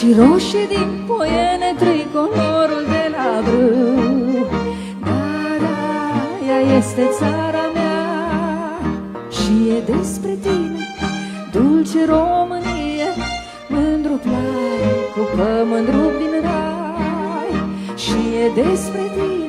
și roșie din poiene tricolorul de la brâu. Da, da, ea este țara mea și e despre tine, dulce Românie, mândru plai cu pământ rupt din rai. Și e despre tine,